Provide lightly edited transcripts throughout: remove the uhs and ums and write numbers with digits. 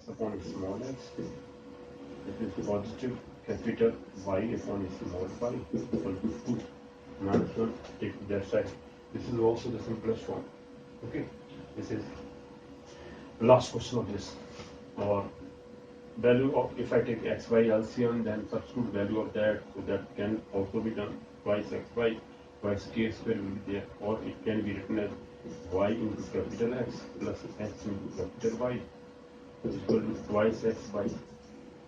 upon small x. It is positive capital Y upon small y equal to 2 minus 1. Take that side. This is also the simplest form. Okay, this is last question of this. Or value of, if I take xy LCM, then substitute value of that, so that can also be done. Twice xy, twice k square will be there, or it can be written as y into capital X plus x into capital Y is equal to twice xy.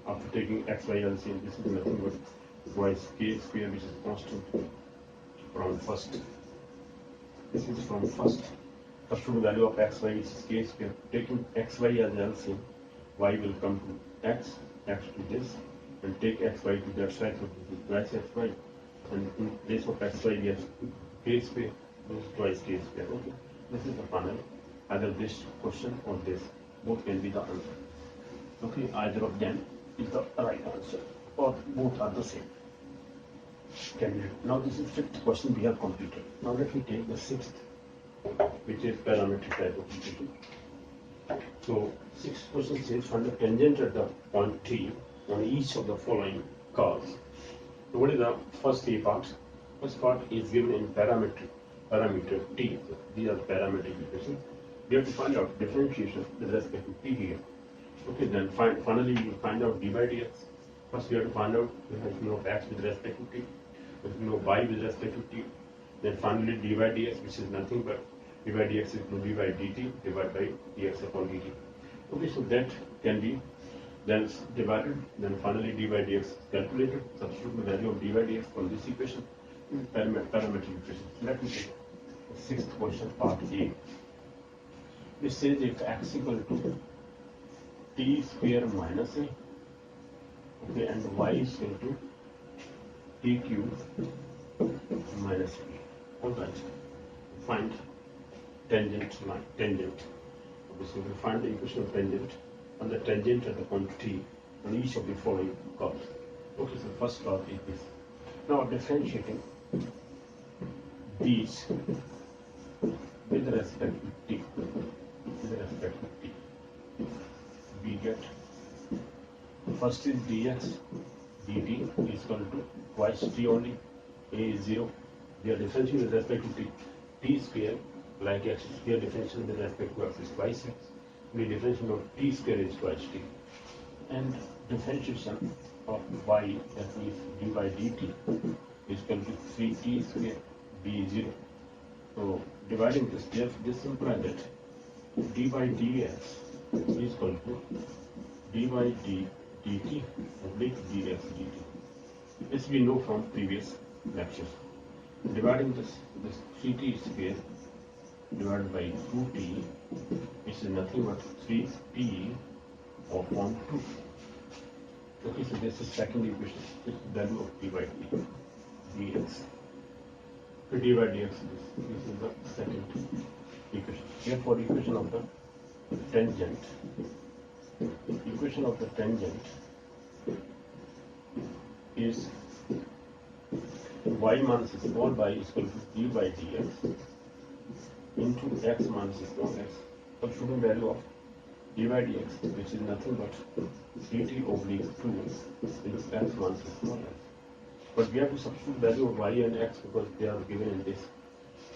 After taking xy LCM, this is nothing but twice k square, which is constant from first. This is from first. Substitute value of xy, which is k square. Taking xy as LCM, y will come to x to this, and take xy to that side, so this is twice xy, and in place of xy we have k square, this is twice k square. Okay, this is the final. Either this question or this, both can be the answer. Okay, either of them is the right answer, or both are the same. Now this is fifth question we have completed. Now let me take the sixth, which is parametric type of equation. So sixth question says find the tangent at the point T on each of the following curves. So what is the first A part? First part is given in parameter T. So these are the parametric equations. We have to find out differentiation with respect to T here. Okay, then finally we find out d by dx. First we have to find out, we have to know x with respect to t, we have to know y with respect to t. Then finally d by dx, which is nothing but d by dx is equal to d by dt divided by dx upon dt. Okay, so that can be then divided, then finally d by dx calculated. Substitute the value of d by dx from this equation in parametric equation. Let me take the sixth question, part A. It says if x equal to t square minus a, okay, and y is equal to t cube minus b. Alright, find tangent line, tangent. Okay, so we find the equation of tangent on the tangent at the point t on each of the following curves. Okay, so first curve is this. Now differentiating these with respect to t, we get first is dx dt is equal to twice t only. A is 0. We are differentiating with respect to t. T square, like x square differential with respect to x is twice x. The differential of t square is twice t. And differentiation of y, that means d by dt, is equal to 3t square, b is 0. So dividing this implies that d by dx is equal to d by dt oblique dx dt. This we know from previous lectures. Dividing this 3t square divided by 2t, which is nothing but 3t upon 2. Okay, so this is second equation. This is the value of d by dx. So d by dx, this is the second equation. Therefore, equation of the tangent. Equation of the tangent is y minus small y is equal to d by dx into x minus small x. Substituting value of d by dx, which is nothing but dt oblique 2 into x minus small x. But we have to substitute value of y and x because they are given in this.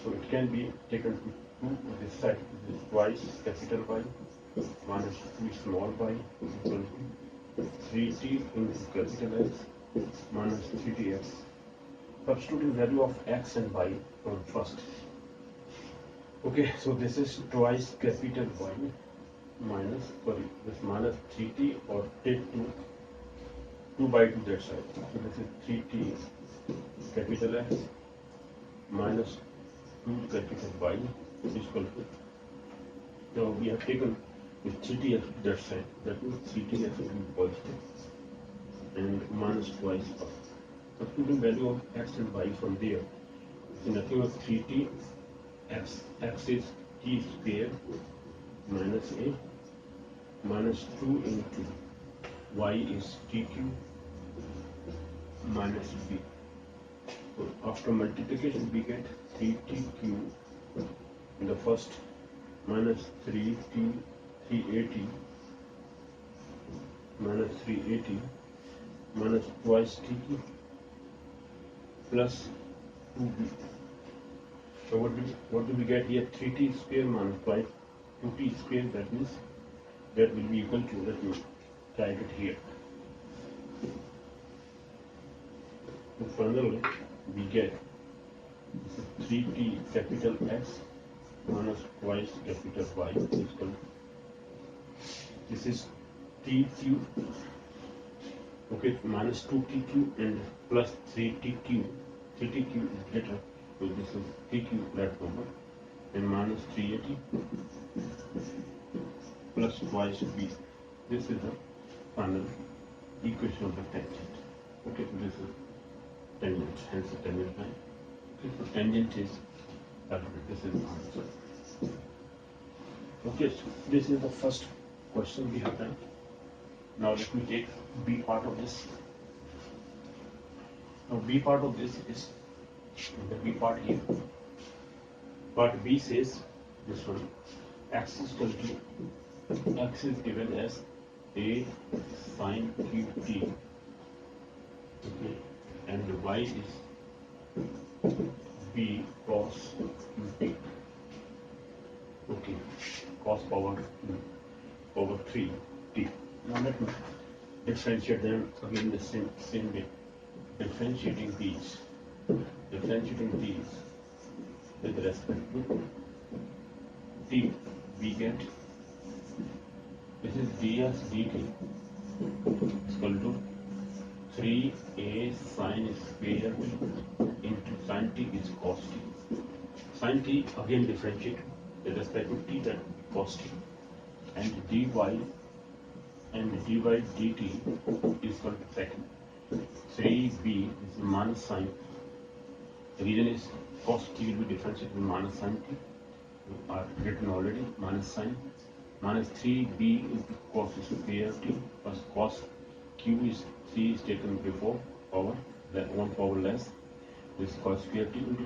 So it can be taken to 2 to this side. This is twice capital Y minus 2 small y is equal to 3t into capital X minus 3tx. Substituting value of x and y from first. Okay, so this is twice capital Y minus, this minus 3t, or take 2 by 2 that side. So this is 3t capital X minus 2 capital Y is equal to. Now we have taken with 3tx that side, that means 3tx will be positive and minus twice up. Substituting value of x and y from there is nothing but 3t x. X is t square minus a minus 2 into y is t cube minus b. So after multiplication we get 3t cube in the first minus 3at minus 380 minus twice tt plus 2b. So what do we get here? 3t square minus twice 2t square, that means that will be equal to, let me type it here. So finally we get 3t capital X minus twice capital Y is equal to, this is t cube, okay, minus 2t cube and plus 3t cube. 3t cube is greater, so this is t cube that number, and minus 380 plus twice b. This is the final equation of the tangent. Okay, so this is tangent, hence the tangent line. Okay, so tangent is this is the answer. Okay, so this is the first question we have done. Now let me take B part of this. Now B part of this is the B part here. Part B says this one, x is equal to, x is given as a sine qt, okay, and y is b cos qt, okay, cos power 3t. Now let me differentiate them again the same way. Differentiating these with respect to t, we get, this is ds dt is equal to 3a sine square t into sine t is cos t. Sine t again differentiate with respect to t, that cos t, and dy dt is equal to second 3b is minus sine. The reason is cos t will be differentiated with minus sine t, are written already, minus sine, minus 3b into cos square t plus cos q is c is taken before power, then one power less, this cos square t into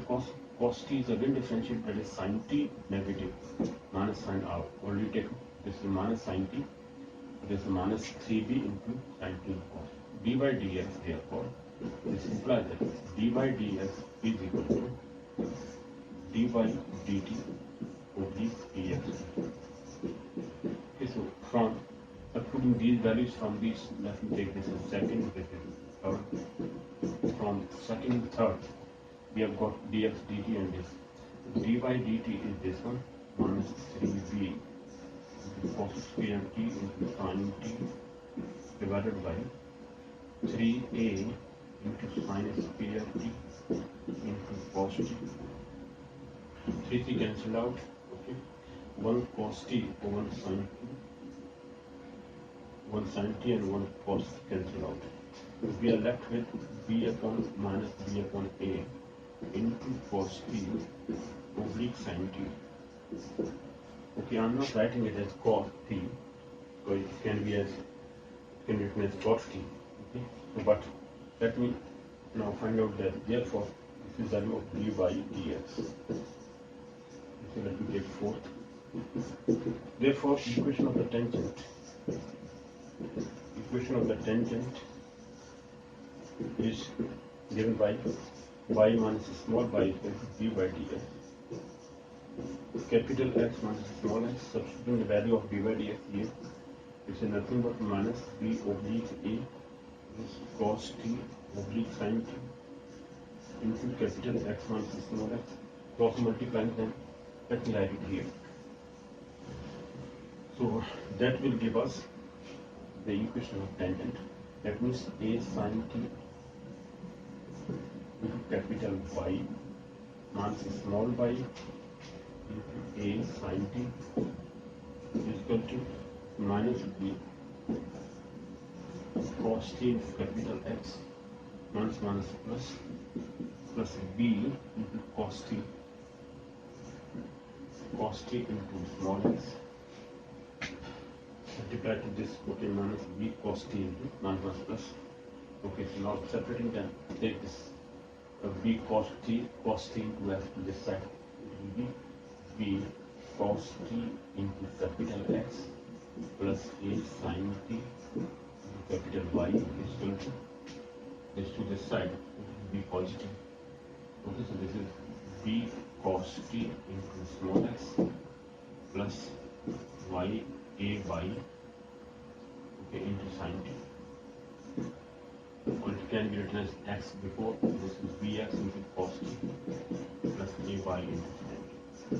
cos t is again differentiated, that is sine t negative, minus sine r already taken, this is minus sine t, this is minus 3b into sine t cos. Dy dx, therefore this implies that dy dx is equal to dy dt oblique dx. Okay, so from putting these values from these, let me take this as second, this is third. From second and third, we have got dx dt, and this dy dt is this one, minus 3b cos square t into sine t divided by 3a into sine square t into cos t. 3 cancel out, okay, 1 cos t over 1 sine t, 1 sine t and 1 cos cancel out. We are left with b upon minus b upon a into cos t oblique sine t. Okay, I'm not writing it as cos t, so it can be written as cos t. Okay, so, but let me now find out that therefore this is the value of dy dx. So let me take fourth. Therefore, equation of the tangent is given by y minus small y equal to dy dx. Capital X minus small x, substituting the value of dy dx here, it's nothing but minus b oblique a is cos t oblique sine t into capital X minus small x, cross multiplying them. Let me write it here. So that will give us the equation of tangent. That means a sine t into capital Y minus small y into a sine t is equal to minus b cos t into capital X minus plus b into cos t into small x multiplied to this, okay, minus b cos t into minus plus. Okay, so now separating them, take this b cos t into f to this side. It will be b cos t into capital X plus a sin t capital Y is equal to this to this side, it will be positive. Okay, so this is b cos t into small x plus y a y, okay, into sin t. Or it can be written as x before, this is bx into cos t plus ay into sin t.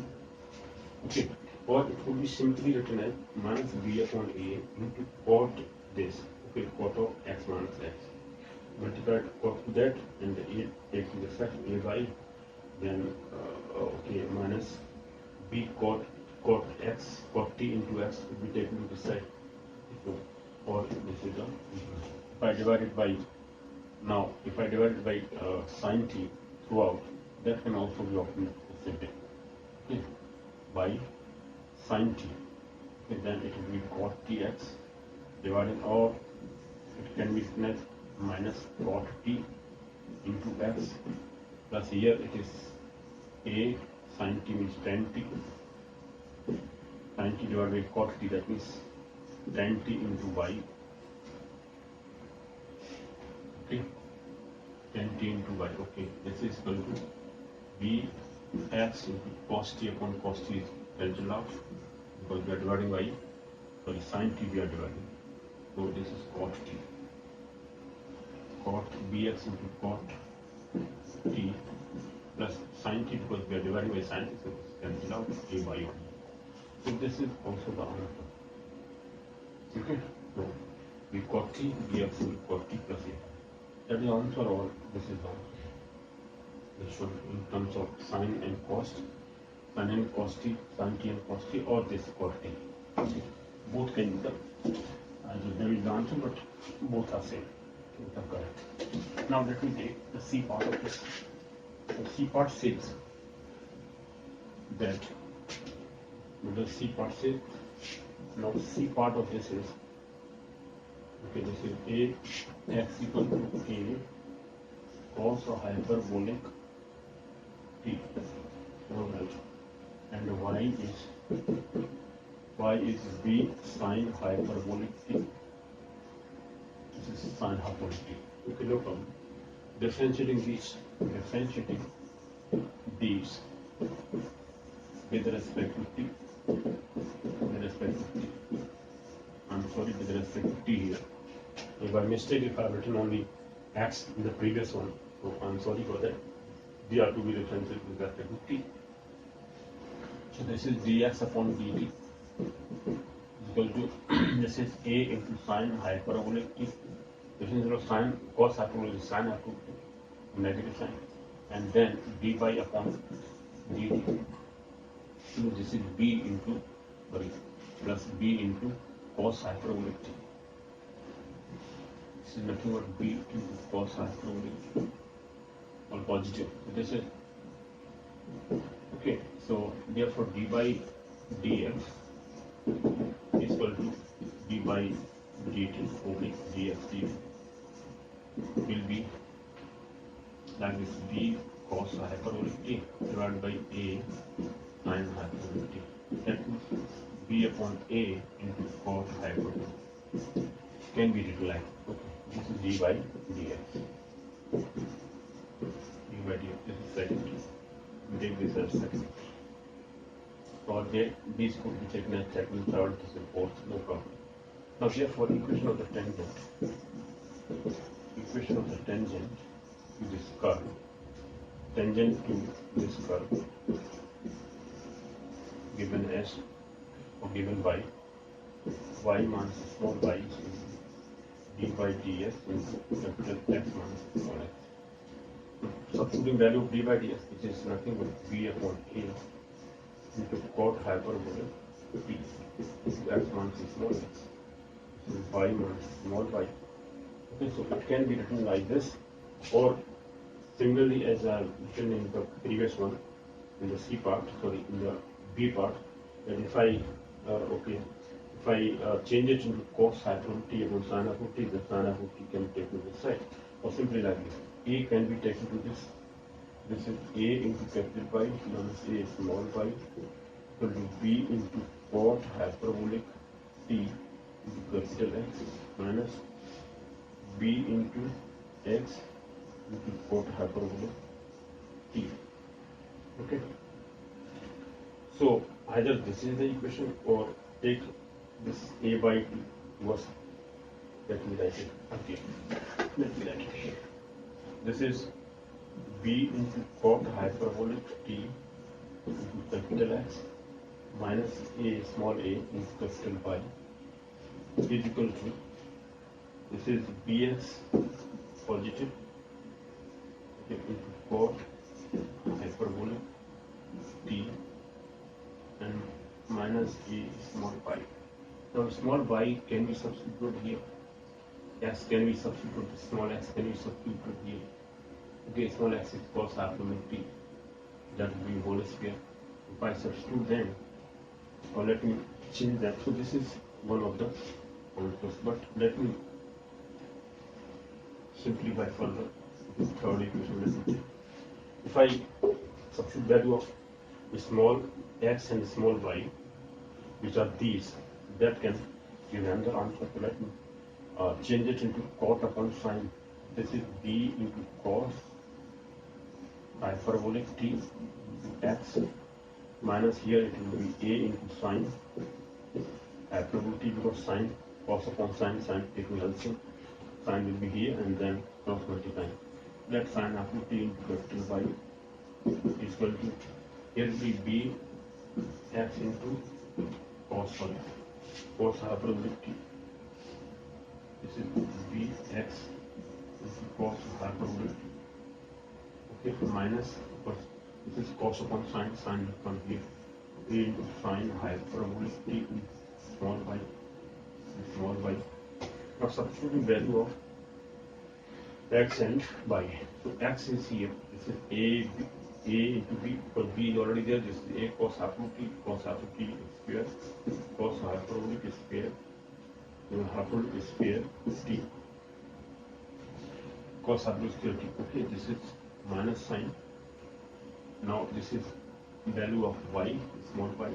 Okay, or it could be simply written as minus b upon a into cot this, okay, cot of x minus x. Multiplied cot to that and the a taking the effect a by, then okay, minus b cot x, cot t into x will be taken to the side. So, or this is the, if I divide it by, now if I divide it by sin t throughout, that can also be often simple. Okay, by sin t, okay, then it will be cot tx divided, or it can be written as minus cot t into x plus, here it is a sin t means tan t, sin t divided by cot t, that means tan t into y, okay, tan t into y, okay, this is equal to b x into cos t upon cos t is cancelled out because we are dividing by, sorry, sin t we are dividing, so this is cot t, cot bx into cot t plus sin t, because we are dividing by sin t, so this is cancelled out, a by 1. So this is also the answer. Okay, so we cot t bx into cot t plus a. That is the answer, or this is the answer. This should in terms of sin and cos, sin and cos t, sin t and cos t, or this cot t. Both can be done. There is the answer, but both are same. Both are correct. Now let me take the C part of this. The C part says that, the C part says, now the C part of this is, okay, this is a x equal to a cos or hyperbolic t, alright, and y is b sin hyperbolic t. This is sin hyperbolic t. Okay, no problem. Differentiating these with respect to t, I'm sorry, with respect to t here. By mistake, if I have written only x in the previous one, so I'm sorry for that. They are to be differentiated with respect to t. So this is dx upon dt is equal to this is a into sin hyperbolic t. This is sin cos hyperbolic is sin hyperbolic, negative sign, and then dy upon dt. So this is b into, sorry, plus b into cos hyperbolic t. This is nothing but b into cos hyperbolic, all positive. So this is okay. So therefore d by dx is equal to d by dt, okay, dx dt will be like this, b cos hyperbolic t divided by a sin hyperbolic t. That means b upon a into cos hyperbolic can be written like, okay, this is d by dx. D by dx, this is second. We take this as second. Or these could be taken as second, third, this is fourth, no problem. Now therefore equation of the tangent to this curve, tangent to this curve given as, or given by y minus small y is d by dx into capital X minus small x. Substituting value of d by dx, which is nothing but b upon a into cot hyperbolic t into x minus small x, so y minus small y. Okay, so it can be written like this, or similarly as I written in the previous one, in the C part, sorry, in the B part, that if I change it into cos hyperbolic t upon sin hyperbolic t, the sin hyperbolic t can be taken to this side, or simply like this. A can be taken to this. This is a into capital Y minus a small y equal to b into cot hyperbolic t into capital X minus b into x into cot hyperbolic t. Okay. So either this is the equation or take this a by t was, let me write it again. Let me write it here. This is b into cot hyperbolic t into capital X minus a small a into capital Y is equal to, this is bx positive into cot hyperbolic t and minus a small y. Now small y can be substituted here. X can be substituted, small x can be substituted here. Okay, small x is cos hyperbolic t. That will be whole square. If I substitute them, or let me change that. So this is one of the answers, but let me simplify further. Third equation. If I substitute value of small x and small y, which are these, that can give another answer. So let me change it into cot upon sine. This is b into cos hyperbolic t x minus here it will be a into sine hyperbolic t, because sine, cos upon sine, sine taking LCM, sine will be here and then cross multiplying. Let sine hyperbolic t into capital Y is equal to, here will be b x into cos hyperbolic t. This is b x into cos hyperbolic t. Okay, minus, because this is cos upon sine, sine will come here. A into sine hyperbolic t into small y, small y. Now substituting value of x and y. So x is here. This is a into b, because b is already there. This is a cos hyperbolic t. Cos hyperbolic t is square. Cos hyperbolic is square. Hyperbolic is square t. Cos hyperbolic square t. Okay, this is minus sine. Now this is value of y, small y.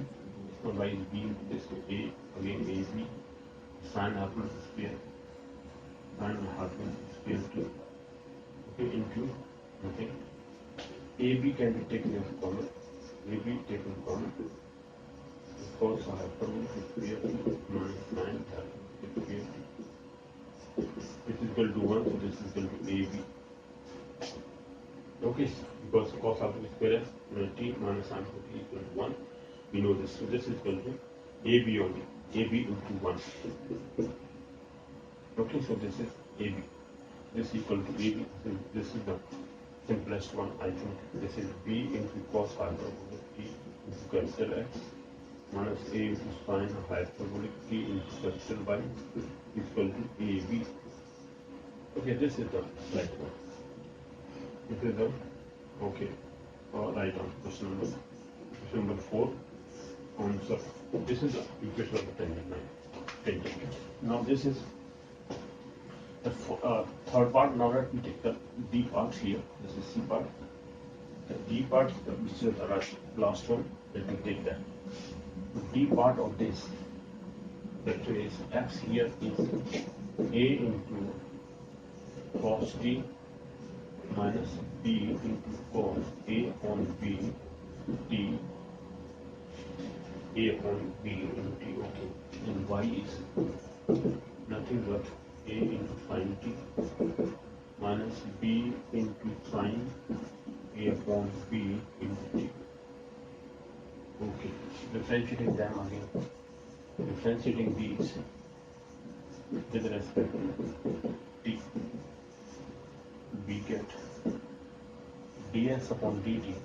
Small y is b into this, so a, again a b. Sine hyperbolic is square. Sine hyperbolic is square t. Okay, into, okay. AB can be taken as common. AB taken common. Cos hyperbolic is square t minus sine hyperbolic is square t. This is equal to 1, so this is equal to AB. Okay, because cos hyperbolic square t minus sine hyperbolic is equal to 1. We know this, so this is equal to AB only. AB into 1. Okay, so this is AB. This is equal to AB. So this is the simplest one, I think. This is b into cos hyperbolic t into capital X minus a into sine hyperbolic t into capital Y is equal to AB. Okay, this is the right one. This is the, okay, right on. Question number 4. Answer. This is the equation of the 10. Now this is the third part. Now let me take the D part here. This is C part. The D part, which is the last one. Let me take that. The D part of this vector is x here is a into cos t minus b into cos a upon b t a upon b into t. Okay, and y is nothing but a into sine t minus b into sine a upon b into t. Okay, differentiating them again. Differentiating these with respect to t, we get dx upon dt.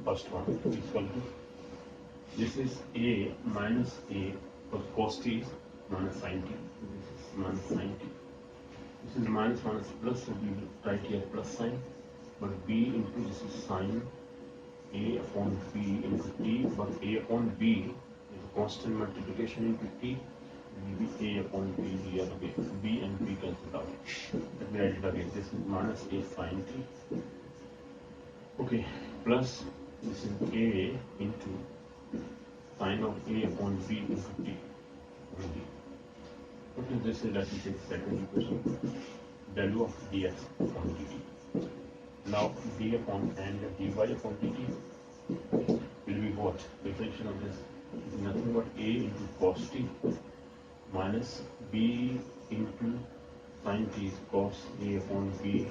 First one is equal to, this is a minus a, because cos t is minus sine t. This is minus sine t. This is minus plus, so we will write here plus sign. But b into, this is sine a upon b into t, but a upon b is a constant multiplication into t. It will be a upon b here again. B and b cancel out. Let me write it again. This is minus a sine t. Okay, plus this is a into sine of a upon b into t. Okay, Okay, this is, let me take second equation, value of dx upon dt. Now d upon and dy upon dt will be what? Differential of this is nothing but a into cos t minus b into sin t is cos a upon b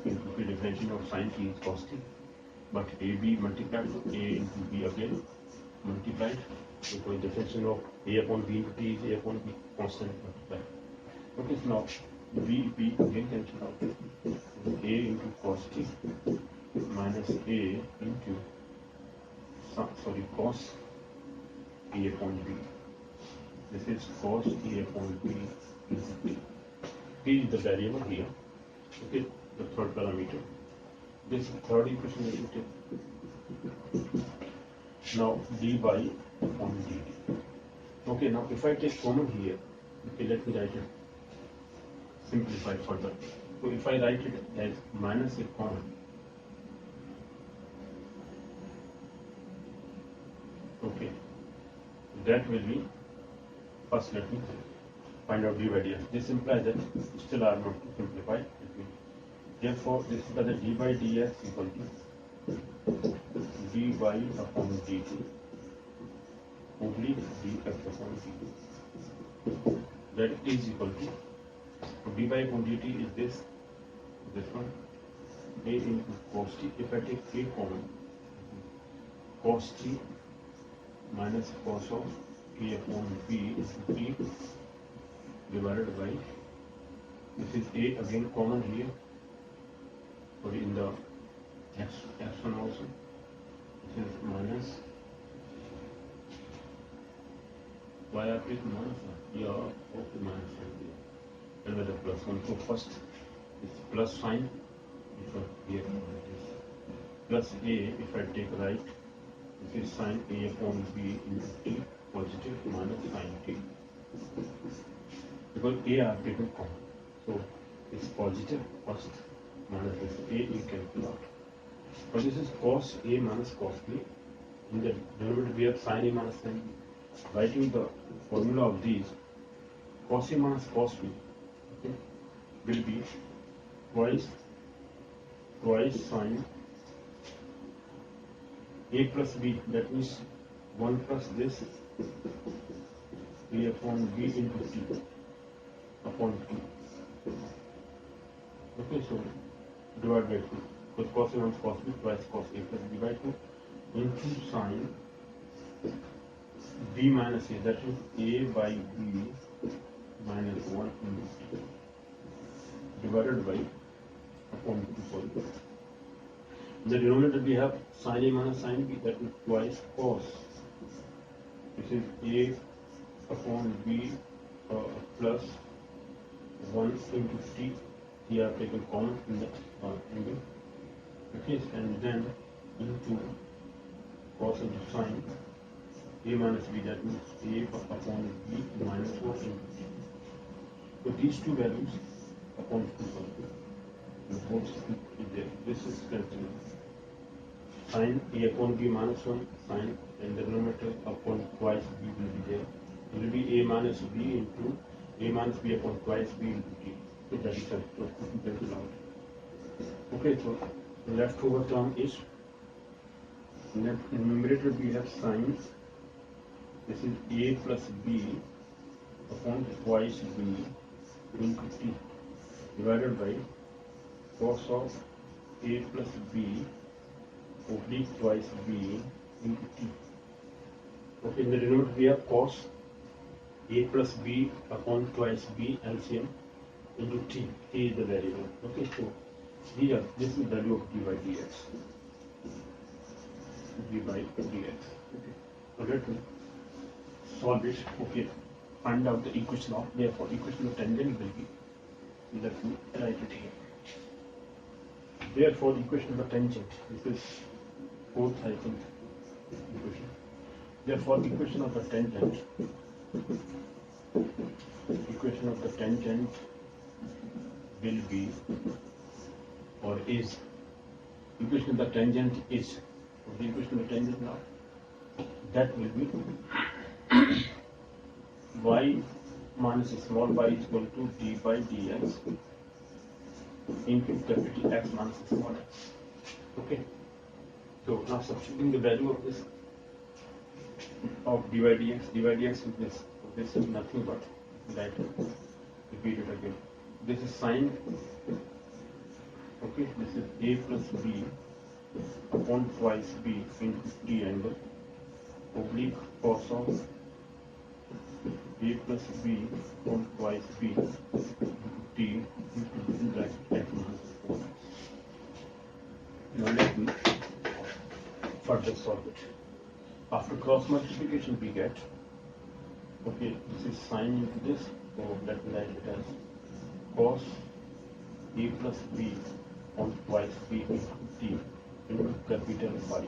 into the differential of sin t is cos t. But ab multiplied to a into b again multiplied because differential of a upon b into t is a upon b constant multiplied. Okay, so now b again cancel out. A into cos t minus a into cos a upon b. This is cos a upon b into t. P is the variable here. Okay, the third parameter. This third equation is written. Now dy upon dt. Okay, now if I take common here, okay, let me write it. Simplify further. So if I write it as minus a common, okay, that will be, first let me find out dy dx. This implies that still I am not to simplify. Therefore, this is the dy dx equal to dy upon dt oblique dx upon dt. That is equal to dy upon dt is this one, a into cos t. If I take a common, cos t minus cos of a upon b is t divided by, this is a again common here, or in the x1 also, this is minus, why I take minus? Yeah, okay, minus here. And with the plus one. So first it's plus sign, because here it is plus a. If I take right, this is sin a upon b into t positive minus sin t, because a are taken common, so it's positive first minus this a you can pull out. But this is cos a minus cos b. In the derivative we have sin a minus sin b. Writing the formula of these, cos a minus cos b, okay, will be twice sin a plus b, that means 1 plus this a upon b into t upon t. Okay, so divide by 2, because cos a minus cos b twice cos a plus b by 2 into sin b minus a, that is a by b minus 1 into t divided by upon 2. Sorry. In the denominator we have sin a minus sin b, that is twice cos. This is a upon b plus 1 into t. Here I have taken common in the angle. Okay, and then into cos into sin a minus b, that means a upon b minus 1 into t. So these two values upon 2, the whole is there. This is continuous. Sin a upon b minus 1 sin, and the denominator upon twice b will be there. It will be a minus b into a minus b upon twice b into t. So that is cancelled out. Okay, so the leftover term is, in the numerator we have sin, this is a plus b upon twice b into t divided by cos of a plus b oblique twice b into t. Okay, in the denominator we have cos a plus b upon twice b LCM into t. T is the variable. Okay, so here this is the value of d by dx. D by dx. Okay, so let me solve it. Okay, find out the equation of, therefore equation of tangent will be, let me write it here. Therefore equation of the tangent, this is fourth I think equation. Therefore equation of the tangent will be, or is, equation of the tangent is, the equation of the tangent now, that will be y minus small y is equal to d by dx into capital X minus small x. Okay. So now substituting the value of this of dy dx with this. So this is nothing but that. Repeat it again. This is sine. Okay. This is a plus b upon twice b into t angle oblique cos of a plus b upon twice b into t into bracket x minus 4. Now let me further solve it. After cross multiplication we get, okay, this is sine into this, so let me write it as cos a plus b on twice b into t into capital Y.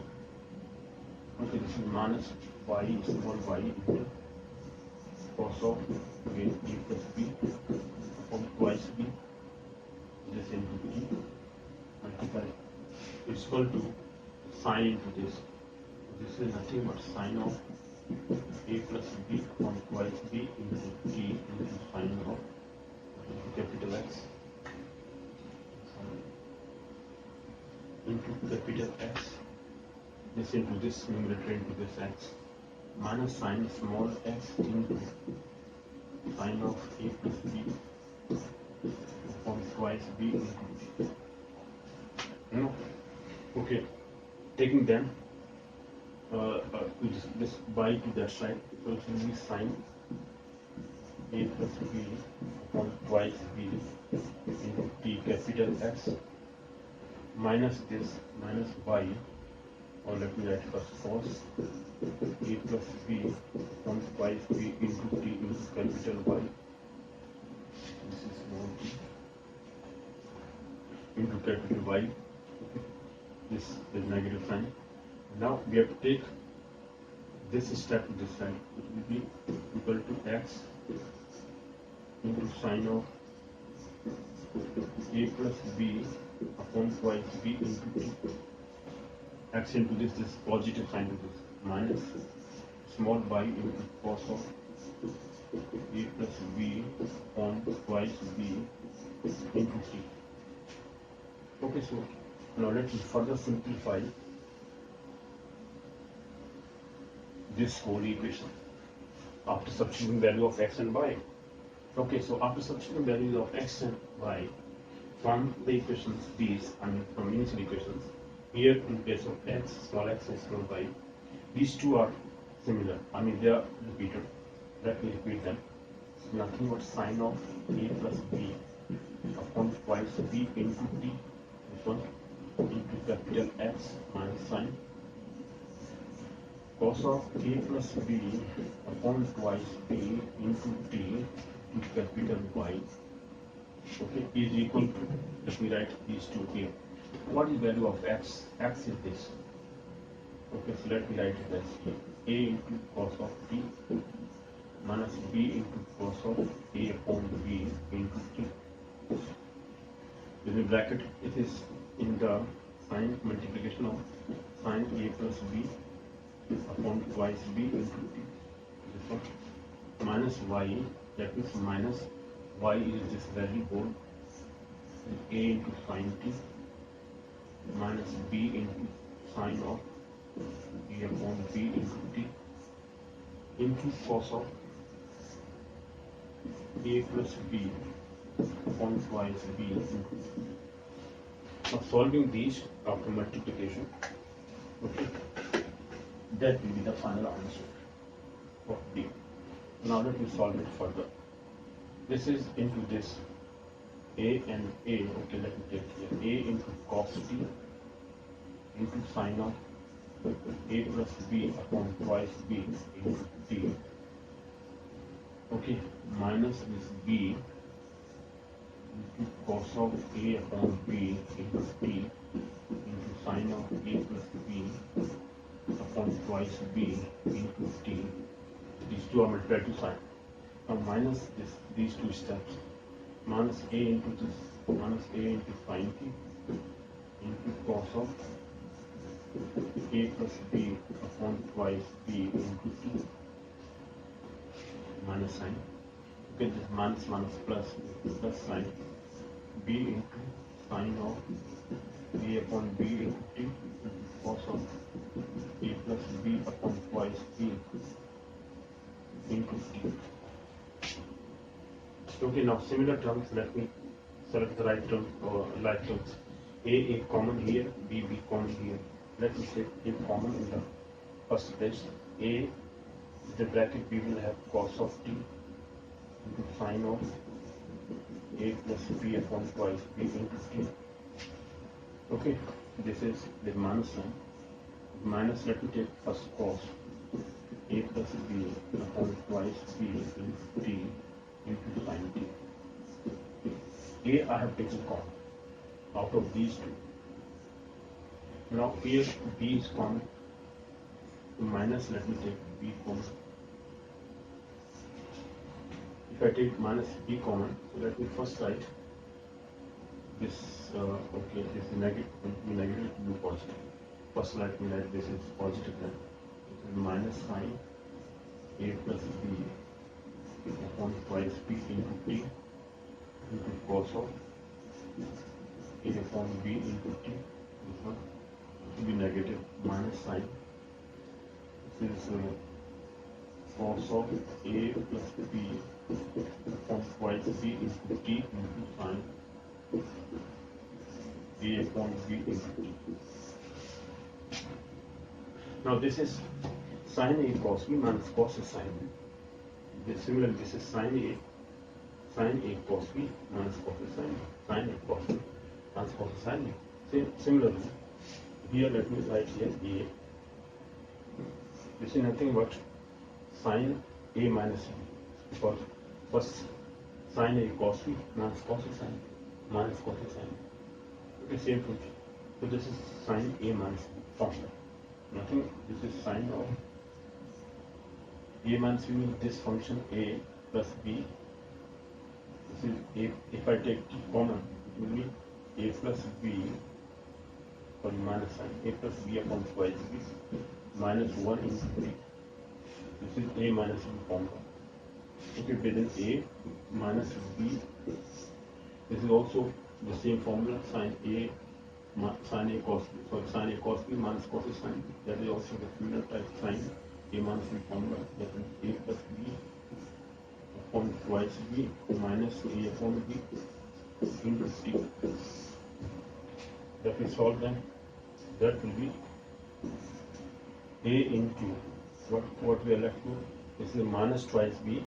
Okay, this is minus y small y into cos of a plus b on twice b, this into t, multiply, it's equal to sine into this. This is nothing but sine of a plus b on twice b into t into sine of capital X into capital X, this into this numerator into this x, minus sine small x into sine of a plus b on twice b into t. No? Okay. Taking them this by to that side, so it will be sine a plus b upon twice b into t capital X minus this minus y, or let me write first cos a plus b upon twice b into t into capital Y. This is small t into capital Y. This is negative sign. Now we have to take this step to this side. It will be equal to x into sine of a plus b upon twice b into t. X into this is positive sign to this, minus small y into cos of a plus b upon twice b into t. Okay, so now let me further simplify this whole equation after substituting value of x and y. Okay, so after substituting values of x and y from the equations these, from initial equations, here in place of x, small x and small y, these two are similar. They are repeated. Let me repeat them. It's nothing but sine of a plus b upon twice b into t. This one into capital X minus sine cos of a plus b upon twice b into t into capital Y, okay, is equal to, let me write these two here. What is value of x? X is this. Okay, so let me write it as a into cos of t minus b into cos of a upon b into t. Within bracket, it is in the sign multiplication of sine a plus b upon twice b into t. This one minus y, that means minus y is this value whole, a into sine t minus b into sine of a upon b into t into cos of a plus b upon twice b into t. Now solving these after multiplication, okay, that will be the final answer of D. Now let me solve it further. This is into this a and a. Okay, let me take here a into cos t into sine of a plus b upon twice b into t. Okay, minus this b into cos of a upon b into t into sine of a plus b upon twice b into t. These two are multiplied to sine. Now minus these two steps. Minus a into this, minus a into sine t into cos of a plus b upon twice b into t minus sine. Okay, this minus minus plus sign b into sine of a upon b into t cos of a plus b upon twice b into t. Okay, now similar terms, let me select the right term or like terms. A common here, B common here. Let me take A common in the first place. A, the bracket we will have cos of t into sine of A plus B upon twice B into t. Okay, this is the minus sign. Minus, let me take first cos A plus B upon twice B into t into sine t. A I have taken common out of these two. Now here B is common. Minus, let me take B common. If I take minus B common, so let me first write this. Okay, this is negative to be positive. First let me write this is positive then. This is minus sine A plus B upon twice B into T into cos of A upon B into T. This one to be negative minus sine. This is cos of A plus B upon twice B into T into sine A upon B into T. Now this is sine A cos B minus cos A sine B. Similarly, this is sine A cos B minus cos A sine B. Sine A cos B minus cos A sine B. Similarly, here let me write here A. This is nothing but sine A minus B. Because first sine A cos B minus cos A sine B minus cos A sine B. Okay, same function. So this is sine A minus B function. Nothing. This is sine of A minus B means this function A plus B. This is A. If I take common, it will be A plus B or minus sign A plus B upon twice B minus 1 into B. This is A minus B formula. Okay, within A minus B, this is also the same formula, sine A cos B. So sine A cos B minus cos A sine B. That is also the similar type sine A minus B formula. That is A plus B upon twice B minus A upon B into T. That we solve them. That will be A into what we are left with. This is minus twice B